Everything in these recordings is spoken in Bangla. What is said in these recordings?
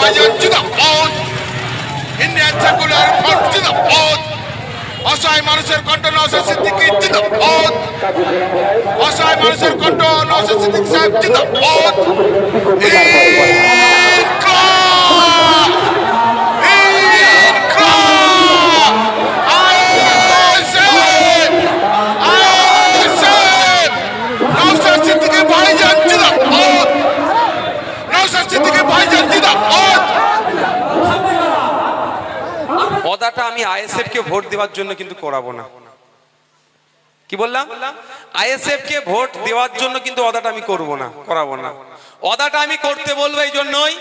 ভাইজান জিন্দাবাদ, ইন্ডিয়ান সেকুলার ফ্রন্ট জিন্দাবাদ, অসহায় মানুষের কণ্ঠ নওশাদ সিদ্দিকী জিন্দাবাদ, অসহায় মানুষের কণ্ঠ নওশাদ সিদ্দিকী সাহেব জিন্দাবাদ। নওশাদ সিদ্দিকী ভাইজান জিন্দাবাদ, নওশাদ সিদ্দিকী ভাইজান জিন্দাবাদ। ওদাটা আমি আইএসএফ কে ভোট দেওয়ার জন্য কিন্তু করাবো না। কি বললাম? আইএসএফ কে ভোট দেওয়ার জন্য কিন্তু ওদাটা আমি করব না, করাবো না। ওদাটা আমি করতে বলবো এই জন্যই,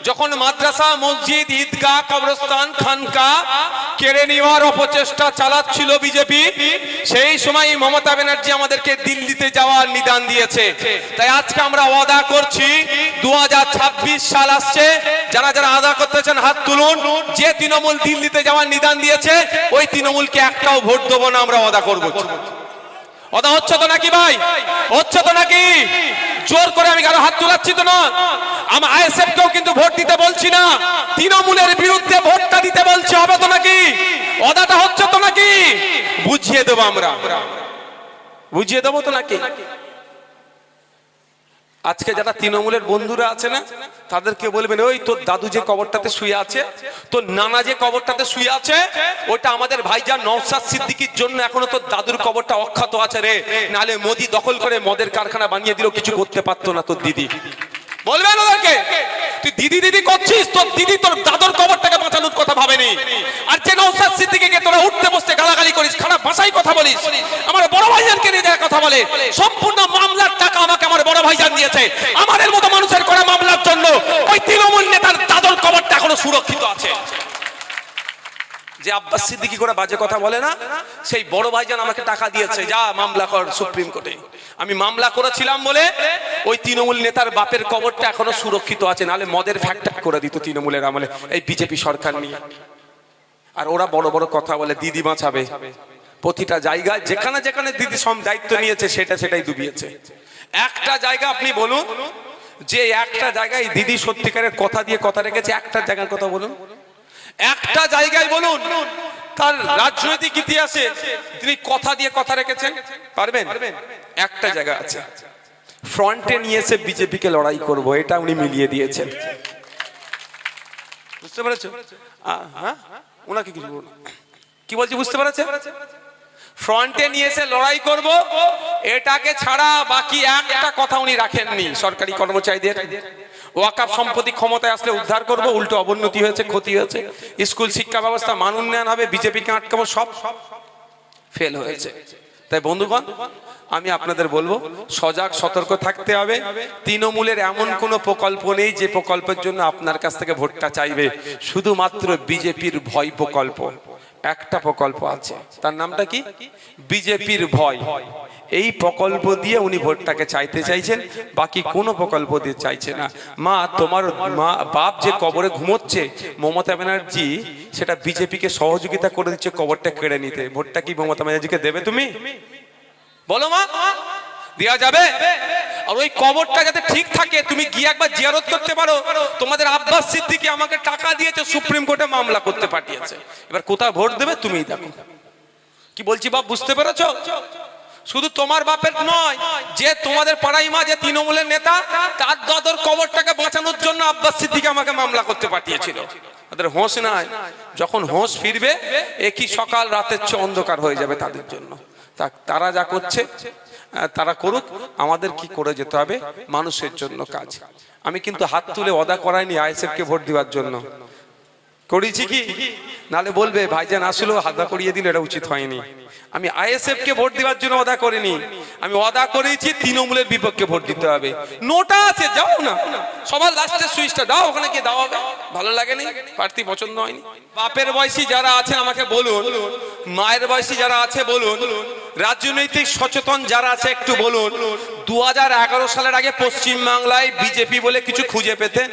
যখন মাদ্রাসা, মসজিদ, ঈদগাহ, কবরস্থান, খানকা কেড়ে নেওয়ার অপচেষ্টা চালাচ্ছিল বিজেপি, সেই সময় মমতা ব্যানার্জি আমাদেরকে দিল্লিতে যাওয়ার নিদান দিয়েছে। তাই আজকে আমরা ওয়াদা করছি, 2026 সাল আসছে, যারা যারা আদা করতেছেন হাত তুলুন। যে তৃণমূল দিল্লিতে যাওয়ার নিদান দিয়েছে, ওই তৃণমূলকে একটাও ভোট দেবো না, আমরা ওয়াদা করবো। ওদা হচ্ছে তো নাকি ভাই? হচ্ছে তো নাকি? জোর করে আমি কারো হাত তুলাচ্ছি তো না। আমি আইএসএফ কেও কিন্তু ভোট দিতে বলছি না, তৃণমূলের বিরুদ্ধে ভোটটা দিতে বলছি। হবে তো নাকি? ওদাটা হচ্ছে তো নাকি? বুঝিয়ে দেবো আমরা, বুঝিয়ে দেবো তো নাকি? আজকে যারা তৃণমূলের বন্ধুরা আছে না, তাদেরকে বলবেন, ওই তোর দাদু যে কবরটাতে শুয়ে আছে, তোর নানা যে কবরটাতে শুয়ে আছে, ওটা আমাদের ভাইজান নওশাদ সিদ্দিকীর জন্য এখনো তোর দাদুর কবরটা অক্ষত আছে রে। নালে মোদি দখল করে মদের কারখানা বানিয়ে দিল, কিছু করতে পারতো না তোর দিদি। বলবেন ওদেরকে, তুই দিদি দিদি করছিস, তোর দিদি তোর দাদুর কবরটাকে বাঁচানোর কথা ভাবেনি। আর যে নওশাদ সিদ্দিকীকে তোরা উঠতে বসতে গালাগালি করিস, খারাপ ভাষায় কথা বলিস, আমার বড় ভাইজানকে নিয়ে যারা কথা বলে, সম্পূর্ণ মামলার টাকা আমাকে আমার বড় ভাইজান দিয়েছে। আমাদের মতো মানুষের করা মামলার জন্য ওই তৃণমূল নেতার দাদুর কবরটা এখনো সুরক্ষিত আছে। যে আব্বাস সিদ্দিকী করে বাজে কথা বলে না, সেই বড় ভাইজান আমাকে টাকা দিয়েছে, যা মামলা কর সুপ্রিম কোর্টে। আমি মামলা করেছিলাম বলে ওই তৃণমূল নেতার বাপের কবরটা এখনো সুরক্ষিত আছে, নালে মদের ফ্যাক্টরি করে দিত তৃণমূলের আমলে এই বিজেপি সরকার নিয়ে। আর ওরা বড় বড় কথা বলে দিদি বাঁচাবে। প্রতিটা জায়গায় যেখানে যেখানে দিদি সব দায়িত্ব নিয়েছে, সেটাই ডুবিয়েছে। একটা জায়গা আপনি বলুন যে একটা জায়গায় দিদি সত্যিকারের কথা দিয়ে কথা রেখেছে, একটা জায়গার কথা বলুন, একটা জায়গায় বলুন তার রাজনৈতিক ইতিহাসে তিনি কথা দিয়ে কথা রেখেছেন, পারবেন? একটা জায়গা আছে, ফ্রন্টে নিয়ে এসে বিজেপিকে লড়াই করব, এটা উনি মিলিয়ে দিয়েছেন। বুঝতে পেরেছো? হ্যাঁ, ওনাকে কিছু বলুন, কি বলছি বুঝতে পেরেছে? ফ্রন্টে নিয়ে এসে লড়াই করব, এটাকে ছাড়া বাকি একটা কথা উনি রাখেননি। সরকারি কর্মচারীদের ওয়াকাফ সম্পত্তি ক্ষমতায় আসলে উদ্ধার করব, উল্টো অবনতি হয়েছে, ক্ষতি হয়েছে। স্কুল শিক্ষা ব্যবস্থা মান উন্নয়ন হবে, বিজেপিকে আটকাবো, সব ফেল হয়েছে। তাই বন্ধুগণ, আমি আপনাদের বলবো, সজাগ সতর্ক থাকতে হবে। তৃণমূলের এমন কোন প্রকল্প নেই যে প্রকল্পের জন্য আপনার কাছ থেকে ভোটটা চাইবে। শুধুমাত্র বিজেপির ভয় প্রকল্প একটা প্রকল্প আছে, তার নামটা কি? বিজেপির ভয়। এই প্রকল্প দিয়ে উনি ভোটটাকে চাইতে চাইছেন, বাকি কোনো প্রকল্প দিয়ে চাইছে না। মা, তোমার মা বাপ যে কবরে ঘুমোচ্ছে, মমতা ব্যানার্জি সেটা বিজেপিকে সহযোগিতা করে দিচ্ছে কবরটা কেড়ে নিতে। ভোটটা কি মমতা ব্যানার্জিকে দেবে তুমি? বলো মা, দেওয়া যাবে? আর ওই কবরটা যাতে ঠিক থাকে, তুমি গিয়ে একবার জিয়ারত করতে পারো। তোমাদের আব্বাস সিদ্দিকী আমাকে টাকা দিয়েছে, সুপ্রিম কোর্টে মামলা করতে পাঠিয়েছে। এবার কোথায় ভোট দেবে তুমিই দেখো। কি বলছি বাপ, বুঝতে পেরেছো? শুধু তোমার বাপের নয়, যে তোমাদের পাড়াই মা যে তৃণমূলের নেতা, তার দাদর কবরটাকে বাঁচানোর জন্য আব্বাস সিদ্দিকী আমাকে মামলা করতে পাঠিয়েছিল। তাদের হোশ নাই, যখন হোশ ফিরবে একই সকাল রাতের চেয়ে অন্ধকার হয়ে যাবে তাদের জন্য। তারা যা করছে তারা করুক, আমাদের কি করে যেতে হবে মানুষের জন্য কাজ। আমি কিন্তু হাত তুলে ওয়াদা করাইনি আইএসএফ কে ভোট দেওয়ার জন্য, করেছি কি? নালে বলবে ভাইজান আসলে হাদা করিয়ে দিল, এটা উচিত হয়নি। আমি আইএসএফ কে ভোট দেওয়ার জন্য ওয়াদা করিনি, আমি ওয়াদা করেছি তৃণমূলের বিপক্ষে ভোট দিতে হবে। নোটা আছে, যাও না, সবার লাস্টের সুইচটা দাও, ওখানে গিয়ে দাও। ভালো লাগেনি, প্রার্থী পছন্দ হয়নি। বাপের বয়সী যারা আছে আমাকে বলুন, মায়ের বয়সী যারা আছে বলুন, রাজনৈতিক সচেতন যারা আছে একটু বলুন, 2011 সালের আগে পশ্চিম বাংলায় বিজেপি বলে কিছু খুঁজে পেতেন?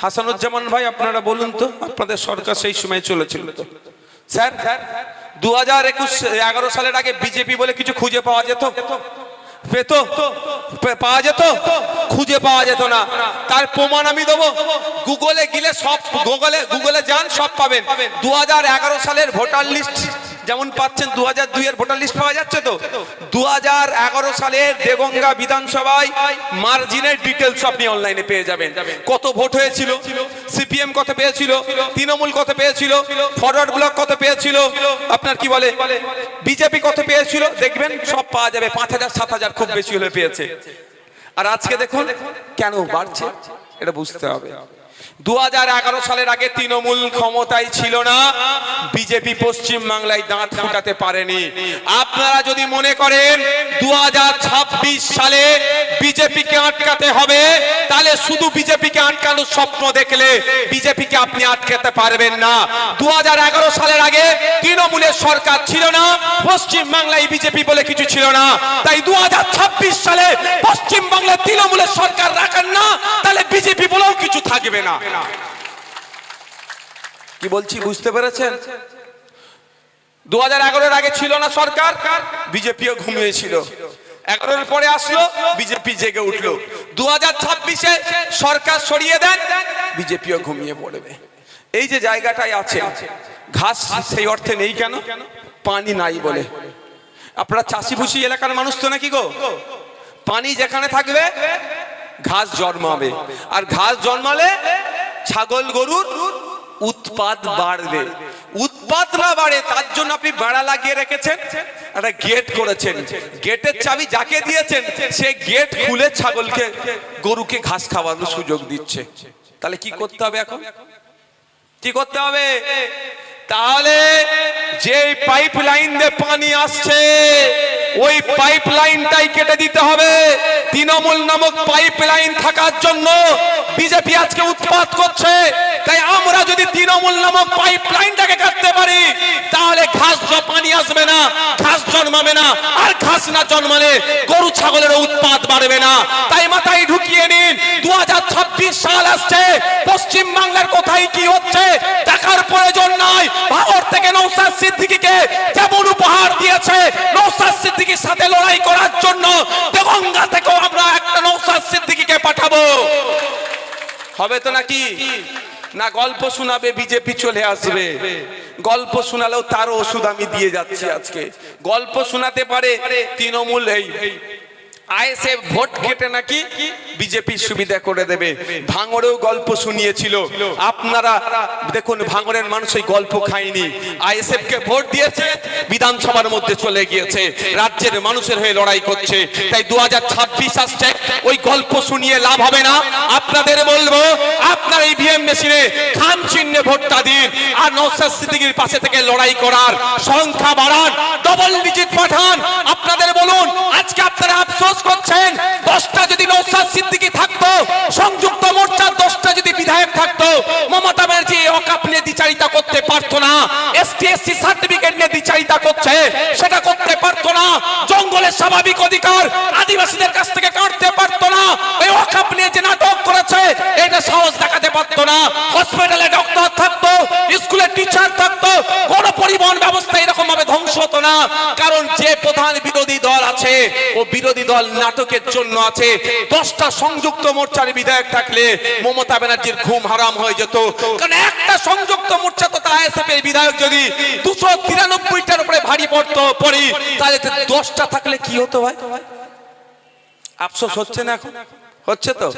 হাসানুজ্জামান ভাই, আপনারা বলুন তো, আপনাদের সরকার সেই সময় চলেছিল তো স্যার? 2011 সালের আগে বিজেপি বলে কিছু খুঁজে পাওয়া যেত? পেতো, পাওয়া যেত, খুঁজে পাওয়া যেত না। তার প্রমাণ আমি দেবো, গুগলে গেলে সব, গুগলে যান সব পাবেন। 2011 সালের ভোটার লিস্ট যেমন পাচ্ছেন, 2002 এর ভোটার লিস্ট পাওয়া যাচ্ছে তো, 2011 সালের দেগঙ্গা বিধানসভায় মার্জিনের ডিটেলস আপনি অনলাইনে পেয়ে যাবেন। কত ভোট হয়েছিল, সিপিএম কত পেয়েছিল, তৃণমূল কত পেয়েছিল, ফরওয়ার্ড ব্লক কত পেয়েছিল, আপনার কি বলে বিজেপি কত পেয়েছিল, দেখবেন সব পাওয়া যাবে। 5000 7000 খুব বেশি হলে পেয়েছে। আর আজকে দেখুন কেন বাড়ছে, এটা বুঝতে হবে। 2011 সালের আগে তৃণমূল ক্ষমতায় ছিল না, বিজেপি পশ্চিম বাংলায় দাঁত ফুটাতে পারেনি। আপনারা যদি মনে করেন 2026 সালে বিজেপিকে আটকাতে হবে, তাহলে শুধু বিজেপিকে আটকানোর স্বপ্ন দেখলে বিজেপিকে আপনি আটকাতে পারবেন না। 2011 সালের আগে তৃণমূলের সরকার ছিল না, পশ্চিম বাংলায় বিজেপি বলে কিছু ছিল না। তাই 2026 সালে পশ্চিম বাংলায় তৃণমূলের সরকার রাখেন না, তাহলে বিজেপি বলেও কিছু থাকবে না। কি বলছি বুঝতে পেরেছেন? 2011 আগে ছিল না সরকার, বিজেপিও ঘুমিয়েছিল। 11 পরে আসলো, বিজেপি জেগে উঠলো। 2026-এ সরকার সরিয়ে দেন, বিজেপিও ঘুমিয়ে পড়বে। এই যে জায়গাটায় আছে, ঘাস সেই অর্থে নেই কেন, পানি নাই বলে। আপনারা চাষিভুষি এলাকার মানুষ তো নাকি গো? পানি যেখানে থাকবে ঘাস জন্মাবে, আর ঘাস জন্মালে ছাগল গরুর উৎপাত বাড়বে। উৎপাত না বাড়ে তার জন্য আপনি বেড়া লাগিয়ে রেখেছেন, একটা গেট করেছেন। গেটের চাবি যাকে দিয়েছেন সে গেট খুলে ছাগলকে গরুকে ঘাস খাওয়ানোর সুযোগ দিচ্ছে। তাহলে কি করতে হবে এখন, কি করতে হবে? তাহলে যে পাইপ লাইন দিয়ে পানি আসছে ওই পাইপ লাইনটাই কেটে দিতে হবে। তৃণমূল নামক পাইপ লাইন থাকার জন্য বিজেপি আজকে উৎপাত করছে। তাই আমরা যদি তৃণমূল নামক পাইপ লাইনটাকে কাটতে পারি, তাহলে ঘাস পানি আসবে না, ঘাস জন্মাবে না। আর ঘাস না জন্মালে গরু ছাগলের উৎপাত বাড়বে না। তাই মাথায় ঢুকিয়ে নিন, 2026 সাল আসছে, পশ্চিম বাংলার কোথায় কি হচ্ছে দেখার প্রয়োজন নাই। ভারত থেকে নওশাদ সিদ্দিকীকে যেমন উপহার দিয়েছে, নওশাদ সিদ্দিকীর সাথে লড়াই করার জন্য দেগঙ্গা থেকেও আমরা একটা নওশাদ সিদ্দিকীকে পাঠাবো। হবে তো নাকি? না গল্প শোনাবে বিজেপি চলে আসবে। গল্প শোনালেও তারও ওষুধ আমি দিয়ে যাচ্ছি আজকে। গল্প শোনাতে পারে তৃণমূল, এই আইএসএফ ভোট কেটে নাকি বিজেপির সুবিধা করে দেবে। ভাঙড়েও গল্প শুনিয়েছিল। আপনারা দেখুন, ভাঙড়ের মানুষ ওই গল্প খায়নি, আইএসএফ কে ভোট দিয়েছে, বিধানসভার মধ্যে চলে গিয়েছে, রাজ্যের মানুষের হয়ে লড়াই করছে। তাই 2026 আসছে, ওই গল্প শুনিয়ে লাভ হবে না। আপনাদের বলবো, আপনার ইভিএম মেশিনে খাম চিহ্নে ভোটটা দিন, আর নওশাদ সিদ্দিকীর পাশে থেকে লড়াই করার সংখ্যা বাড়ান, ডবল ডিজিট পাঠান। আপনাদের বলুন, আজকে আপনারা আফসোস করছেন, 10টা যদি নওশাদ সিদ্দিকী থাকতো, সংযুক্ত মোর্চার 10টা যদি বিধায়ক থাকতো, মমতা ব্যানার্জি ওয়াকফ নিয়ে দ্বিচারিতা করতে পারতো না। এসটি/এসসি সার্টিফিকেট নিয়ে দ্বিচারিতা করছে, সেটা করতে পারতো না। জঙ্গলের স্বাভাবিক অধিকার আদিবাসীদের কাছ থেকে কাটতে পারতো না। ওই ওয়াকফ নিয়ে যে নাটক করেছে, এটা সাহস দেখাতে পারতো না। হসপিটালে ডক্টর থাকতো, স্কুলে টিচার থাকতো, কোন পরিবহন ব্যবস্থা এরকম ভাবে ধ্বংস হতো না। কারণ যে প্রধান বিরোধী দল আছে, ও বিরোধী দল নাটকের জন্য আছে। 10টা সংযুক্ত মোর্চার বিধায়ক থাকলে মমতা ব্যানার্জির ঘুম হারাম হয়ে যেত। কারণ একটা সংযুক্ত মোর্চা তো আইএসএফ এর বিধায়ক যদি 293টার উপরে ভারী পড়তো পড়ি, তাহলে 10টা থাকলে কি হতো ভাই? আফসোস হচ্ছে না এখন? হচ্ছে তো?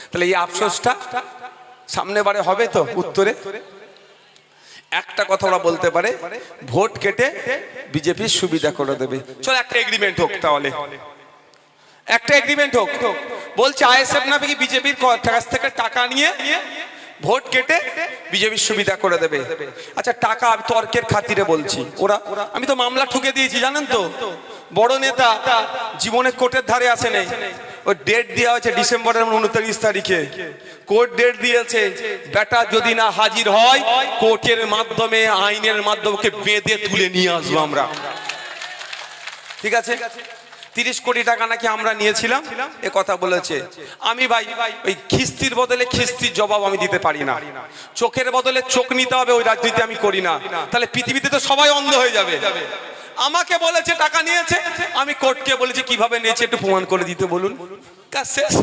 তাহলে এই আফসোসটা সামনে বারে হবে তো উত্তরে? একটা কথা ওরা বলতে পারে, ভোট কেটে বিজেপির সুবিধা করে দেবে। চল একটা এগ্রিমেন্ট হোক, তাহলে একটা এগ্রিমেন্ট হোক। বলছে আইএসএফ না বিজেপির কাছ থেকে টাকা নিয়ে ভোট কেটে বিজেপির সুবিধা করে দেবে। আচ্ছা, টাকা আমি তর্কের খাতিরে বলছি, ওরা আমি তো মামলা ঠুকে দিয়েছি জানেন তো। বড় নেতা জীবনে কোর্টের ধারে আসে নেই। ওই ডেট দেওয়া হয়েছে ডিসেম্বরের 29 তারিখে, কোর্ট ডেট দিয়েছে, বেটা যদি না হাজির হয় কোর্টের মাধ্যমে, আইনের মাধ্যমে বেঁধে তুলে নিয়ে আসবো আমরা। ঠিক আছে? 30 কোটি টাকা নাকি আমরা নিয়েছিলাম, এ কথা বলেছে। আমি ভাই ওই খিস্তির বদলে খিস্তির জবাব আমি দিতে পারি না। চোখের বদলে চোখ নিতে হবে, ওই রাজনীতি আমি করি না। তাহলে পৃথিবীতে তো সবাই অন্ধ হয়ে যাবে। আমাকে বলেছে টাকা নিয়েছে, আমি কোর্টকে বলেছি কিভাবে নিয়েছে একটু প্রমাণ করে দিতে বলুন, কাজ শেষ।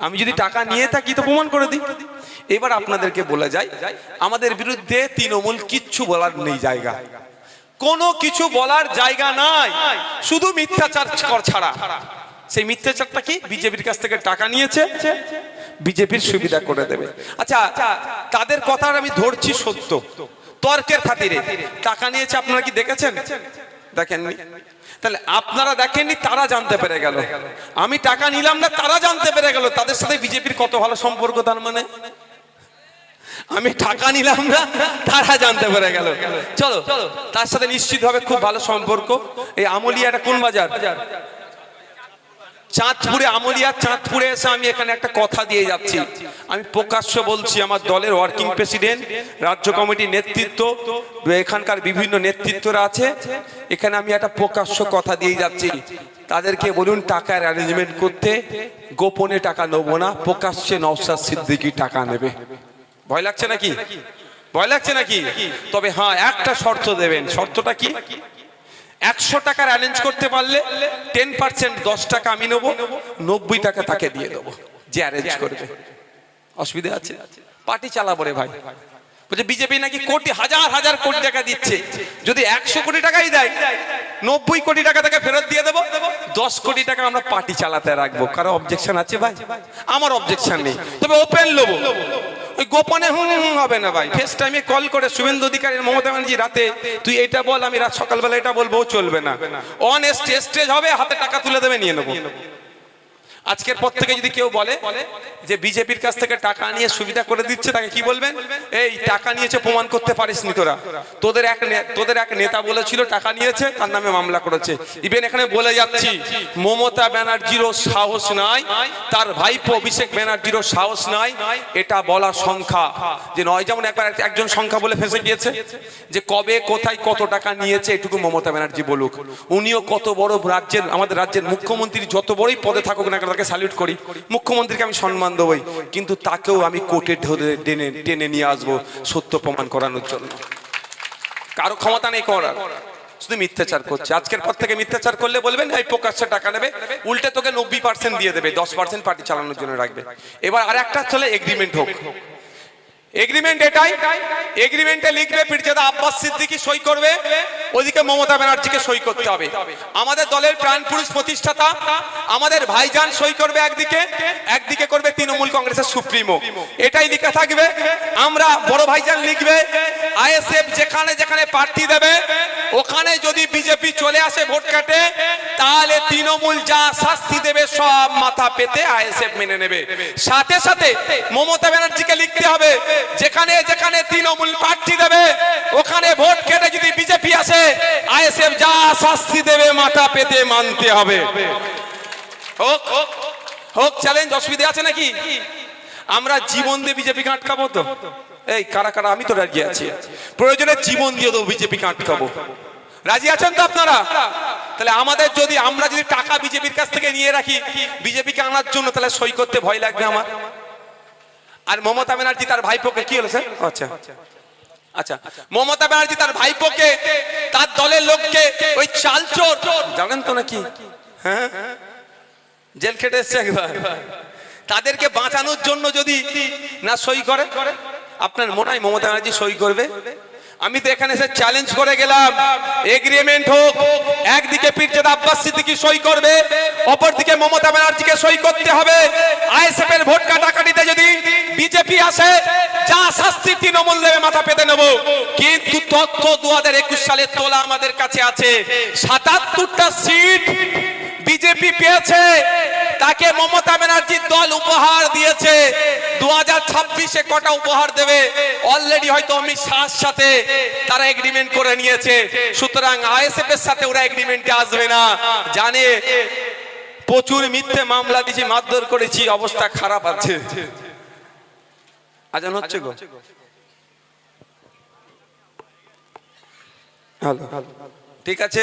আমি যদি টাকা নিয়ে থাকি তো প্রমাণ করে দিই। এবার আপনাদেরকে বলে যাই, আমাদের বিরুদ্ধে তৃণমূল কিচ্ছু বলার নেই জায়গা, কোনো কিছু বলার জায়গা নাই, শুধু মিথ্যাচার ছাড়া। সেই মিথ্যাচারটা কি? বিজেপির কাছ থেকে টাকা নিয়েছে, বিজেপির সুবিধা করে দেবে। আচ্ছা, তাদের কথা আমি ধরছি সত্য, তর্কের খাতিরে টাকা নিয়েছে, আপনারা কি দেখেছেন? দেখেননি। তাহলে আপনারা দেখেননি, তারা জানতে পেরে গেল। আমি টাকা নিলাম না, তারা জানতে পেরে গেল। তাদের সাথে বিজেপির কত ভালো সম্পর্ক, তার মানে আমি টাকা নিলাম না, তারা জানতে পেরে গেল। চলো, তার সাথে নিশ্চিত হবে খুব ভালো সম্পর্ক। এই আমলিয়াটা কোন বাজার? চাঁদপুরে। আমলিয়া চাঁদপুরে এসে আমি এখানে একটা কথা দিয়ে যাচ্ছি, আমি প্রকাশ্য বলছি, আমার দলের ওয়ার্কিং প্রেসিডেন্ট, রাজ্য কমিটির নেতৃত্ব, এখানকার বিভিন্ন নেতৃত্বরা আছে, এখানে আমি একটা প্রকাশ্য কথা দিয়ে যাচ্ছি, তাদেরকে বলুন টাকার অ্যারেঞ্জমেন্ট করতে। গোপনে টাকা নেবো না, প্রকাশ্যে নওশাদ সিদ্দিকী টাকা নেবে। ভয় লাগছে নাকি? ভয় লাগছে নাকি? তবে হ্যাঁ, একটা শর্ত দেবেন। শর্তটা কি? 100 টাকার অ্যারেঞ্জ করতে পারলে 10% 10 টাকা আমি নেবো, 90 টাকা তাকে দিয়ে দেবো যে অ্যারেঞ্জ করবে। অসুবিধা আছে? পার্টি চালাবো রে ভাই। বলছে বিজেপি নাকি কোটি, হাজার হাজার কোটি টাকা দিচ্ছে, যদি 100 কোটি টাকাই দেয়, 90 কোটি টাকা তাকে ফেরত দিয়ে দেবো, 10 কোটি টাকা আমরা পার্টি চালাতে রাখবো। কারো অবজেকশন আছে ভাই? আমার অবজেকশন নেই, তবে ওপেন নেবো। ওই গোপনে হবে না ভাই। ফেস টাইমে কল করে শুভেন্দু অধিকারী, মমতা ব্যানার্জি রাতে তুই এটা বল, আমি রাত সকালবেলা এটা বলবো, চলবে না। অন স্টেজ হবে, হাতে টাকা তুলে দেবে, নিয়ে নেবো। আজকের পর থেকে যদি কেউ বলে যে বিজেপির কাছ থেকে টাকা নিয়ে সুবিধা করে দিচ্ছে, তাকে কি বলবেন? এই টাকা নিয়েছে প্রমাণ করতে পারিসনি তোরা। তোদের এক নেতা বলেছিল টাকা নিয়েছে, তার নামে মামলা করেছে। ইভেন এখানে বলে যাচ্ছি, মমতা ব্যানার্জিরও সাহস নাই, তার ভাইপো অভিষেক ব্যানার্জিরও সাহস নাই এটা বলা সংখ্যা যে নয়। যেমন একবার একজন সংখ্যা বলে ফেসে গিয়েছে যে কবে কোথায় কত টাকা নিয়েছে, এটুকু মমতা ব্যানার্জি বলুক। উনিও কত বড় রাজ্যের, আমাদের রাজ্যের মুখ্যমন্ত্রী, যত বড়ই পদে থাকুক না, তাকে স্যালুট করি, মুখ্যমন্ত্রীকে আমি সম্মান দেবই, কিন্তু তাকেও আমি কোর্টে টেনে নিয়ে আসবো সত্য প্রমাণ করানোর জন্য। কারো ক্ষমতা নেই করার, শুধু মিথ্যাচার করছে। আজকের পর থেকে মিথ্যাচার করলে বলবেন এই প্রকাশ্যে টাকা নেবে, উল্টে তোকে 90% দিয়ে দেবে, 10% পার্টি চালানোর জন্য রাখবে। এবার আর একটা চলে এগ্রিমেন্ট হোক। এগ্রিমেন্ট এটাই, এগ্রিমেন্টে লিখবে পীরজাদা আব্বাস সিদ্দিকী সই করবে, ওদিকে মমতা ব্যানার্জিকে সই করতে হবে। আমাদের দলের প্রাণ পুরুষ প্রতিষ্ঠাতা আমাদের ভাইজান সই করবে একদিকে, একদিকে করবে তৃণমূল কংগ্রেসের সুপ্রিমো, এটাই লিখে থাকবে। আমরা বড় ভাইজান লিখবে আইএসএফ যেখানে যেখানে প্রার্থী দেবে, ওখানে যদি বিজেপি চলে আসে ভোট কাটে, তাহলে তৃণমূল যা শাস্তি দেবে সব মাথা পেতে আইএসএফ মেনে নেবে। সাথে সাথে মমতা ব্যানার্জিকে লিখতে হবে যেখানে যেখানে তৃণমূল প্রার্থী দেবে, ওখানে ভোট কেটে যদি বিজেপি আসে, আইএসএফ যা শাস্তি দেবে মাথা পেতে মানতে হবে। হোক হোক চ্যালেঞ্জ, অসুবিধা আছে নাকি? আমরা জীবন দিয়ে বিজেপিকে আটকাবো তো? এই কারা কারা? আমি তো রাজি আছি, প্রয়োজনে জীবন দিয়ে দেবো বিজেপিকে আটকাবো। রাজি আছেন তো আপনারা? তাহলে আমাদের যদি, আমরা যদি টাকা বিজেপির কাছ থেকে নিয়ে রাখি বিজেপিকে আনার জন্য, তাহলে সই করতে ভয় লাগবে আমার। আর মমতা ব্যানার্জি তার ভাইপোকে, কি হলো স্যার? আচ্ছা আচ্ছা, মমতা ব্যানার্জি তার ভাইপোকে, তার দলের লোককে ওই চালচোর জানেন তো নাকি, হ্যাঁ জেল খেটে এসছে একবার, তাদেরকে বাঁচানোর জন্য যদি না সই করে, আপনার মনে হয় মমতা ব্যানার্জি সই করবে? আমি তো এখানে এসে চ্যালেঞ্জ করে গেলাম, এগ্রিমেন্ট হোক। একদিকে পীরজাদা আব্বাস সিদ্দিকী সই করবে, অপরদিকে মমতা ব্যানার্জিকে সই করতে হবে। আইএসএফ এর ভোট কাটাকাটিতে যদি বিজেপি আসে, যা শাস্তি তৃণমূল দেবে মাথা পেতে নেব। কিন্তু তথ্য 2021 সালের তোলা আমাদের কাছে আছে, 77টা সিট বিজেপি পেয়েছে, তাকে মমতা ব্যানার্জির দল উপহার দিয়েছে। 2026-এ কটা উপহার দেবে অলরেডি হয়তো অমিত শাহর সাথে তারা এগ্রিমেন্ট করে নিয়েছে। সুতরাং আইএসএফ এর সাথে ওরা এগ্রিমেন্টে আসবে না, জানে প্রচুর মিথ্যে মামলা দিয়েছি, মারধর করেছি, অবস্থা খারাপ আছে। আজান হচ্ছে গো, ঠিক আছে।